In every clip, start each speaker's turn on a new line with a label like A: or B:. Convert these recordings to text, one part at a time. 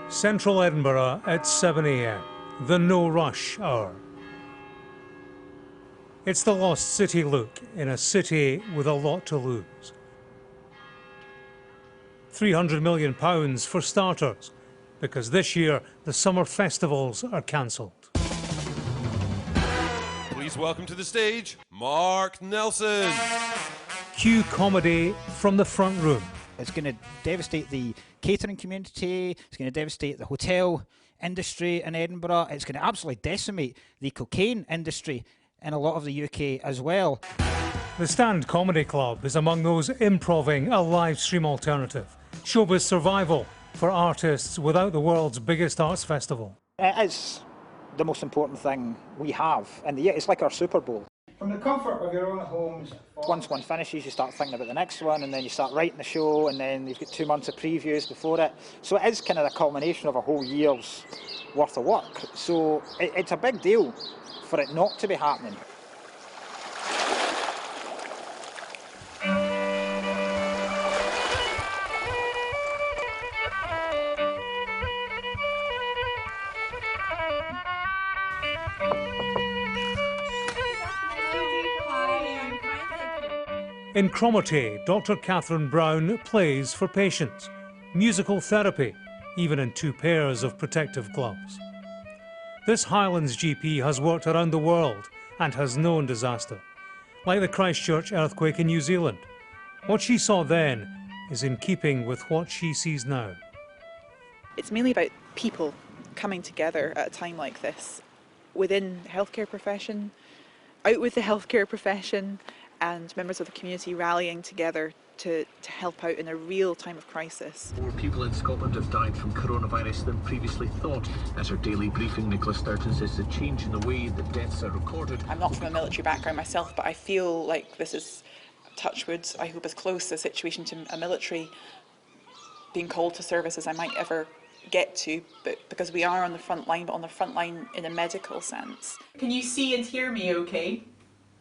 A: Central Edinburgh at 7 a.m, the no-rush hour. It's the lost city look in a city with a lot to lose. £300 million for starters, because this year the summer festivals are cancelled.
B: Please welcome to the stage, Mark Nelson.
A: Cue comedy from the front room.
C: It's going to devastate the catering community, it's going to devastate the hotel industry in Edinburgh, it's going to absolutely decimate the cocaine industry in a lot of the UK as well.
A: The Stand Comedy Club is among those improving a live stream alternative. Showbiz survival for artists without the world's biggest arts festival.
C: It is the most important thing we have in the year. It's like our Super Bowl. From the comfort of your own homes. Once one finishes, you start thinking about the next one, and then you start writing the show, and then you've got 2 months of previews before it. So it is kind of the culmination of a whole year's worth of work. So it's a big deal for it not to be happening.
A: In Cromarty, Dr. Catherine Brown plays for patients, musical therapy, even in 2 pairs of protective gloves. This Highlands GP has worked around the world and has known disaster, like the Christchurch earthquake in New Zealand. What she saw then is in keeping with what she sees now.
D: It's mainly about people coming together at a time like this, within the healthcare profession, out with the healthcare profession, and members of the community rallying together to help out in a real time of crisis.
E: More people in Scotland have died from coronavirus than previously thought. At her daily briefing, Nicola Sturgeon says the change in the way that deaths are recorded.
D: I'm not from a military background myself, but I feel like this is, touchwood, I hope as close a situation to a military being called to service as I might ever get to, but because we are on the front line, but on the front line in a medical sense.
F: Can you see and hear me okay?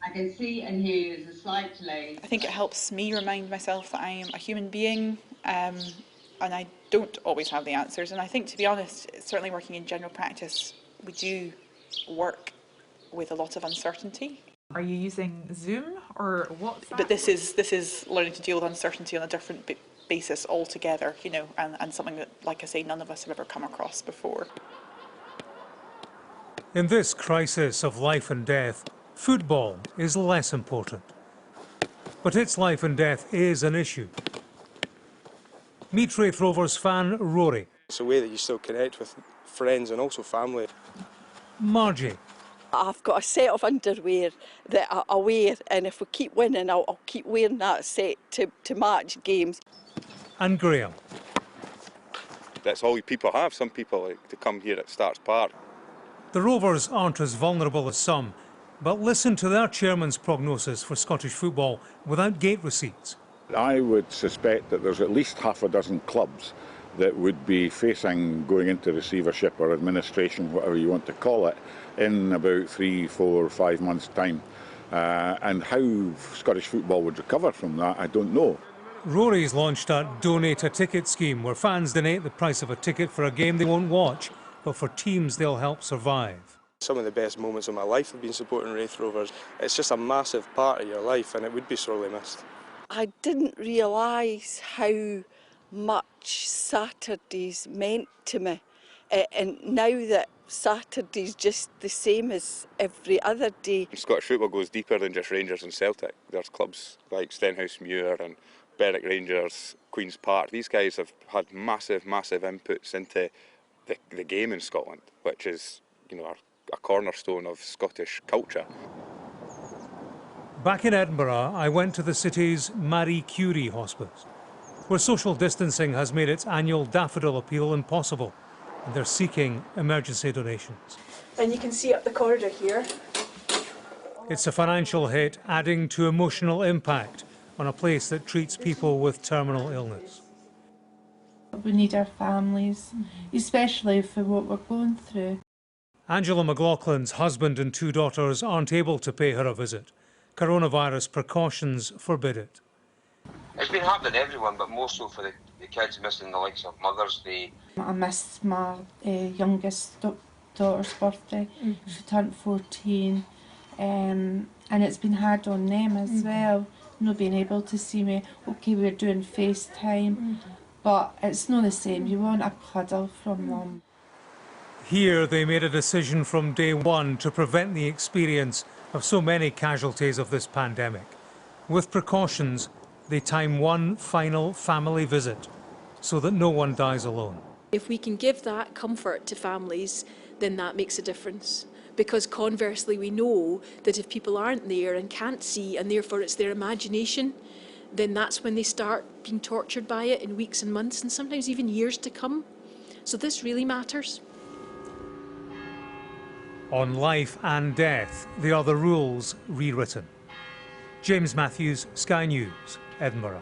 G: I can see and hear you. There's a slight delay.
D: I think it helps me remind myself that I am a human being, and I don't always have the answers. And I think, to be honest, certainly working in general practice, we do work with a lot of uncertainty.
F: Are you using Zoom or WhatsApp?
D: But this is learning to deal with uncertainty on a different basis altogether, you know, and something that, like I say, none of us have ever come across before.
A: In this crisis of life and death, football is less important. But its life and death is an issue. Meet Raith Rovers fan Rory.
H: It's a way that you still connect with friends and also family.
A: Margie.
I: I've got a set of underwear that I wear, and if we keep winning, I'll keep wearing that set to match games.
A: And Graham.
J: That's all people have. Some people like to come here at Starts Park.
A: The Rovers aren't as vulnerable as some, but listen to their chairman's prognosis for Scottish football without gate receipts.
K: I would suspect that there's at least half a dozen clubs that would be facing going into receivership or administration, whatever you want to call it, in about 3, 4, 5 months' time. And how Scottish football would recover from that, I don't know.
A: Rory's launched a Donate a Ticket scheme where fans donate the price of a ticket for a game they won't watch, but for teams they'll help survive.
H: Some of the best moments of my life have been supporting Raith Rovers. It's just a massive part of your life and it would be sorely missed.
I: I didn't realise how much Saturdays meant to me. And now that Saturday's just the same as every other day.
J: Scottish football goes deeper than just Rangers and Celtic. There's clubs like Stenhousemuir and Berwick Rangers, Queen's Park. These guys have had massive, massive inputs into the game in Scotland, which is, you know, a cornerstone of Scottish culture.
A: Back in Edinburgh, I went to the city's Marie Curie hospice, where social distancing has made its annual daffodil appeal impossible, and they're seeking emergency donations.
L: And you can see up the corridor here.
A: It's a financial hit adding to emotional impact on a place that treats people with terminal illness.
L: We need our families, especially for what we're going through.
A: Angela McLaughlin's husband and 2 daughters aren't able to pay her a visit. Coronavirus precautions forbid it.
M: It's been happening to everyone, but more so for the kids missing the likes of Mother's Day.
L: I missed my youngest daughter's birthday. She turned 14, and it's been hard on them as well, not being able to see me. Okay, we're doing FaceTime, but it's not the same. You want a cuddle from them.
A: Here they made a decision from day one to prevent the experience of so many casualties of this pandemic. With precautions, they time one final family visit so that no one dies alone.
N: If we can give that comfort to families, then that makes a difference. Because conversely, we know that if people aren't there and can't see, and therefore it's their imagination, then that's when they start being tortured by it in weeks and months and sometimes even years to come. So this really matters.
A: On life and death, the other rules rewritten. James Matthews, Sky News, Edinburgh.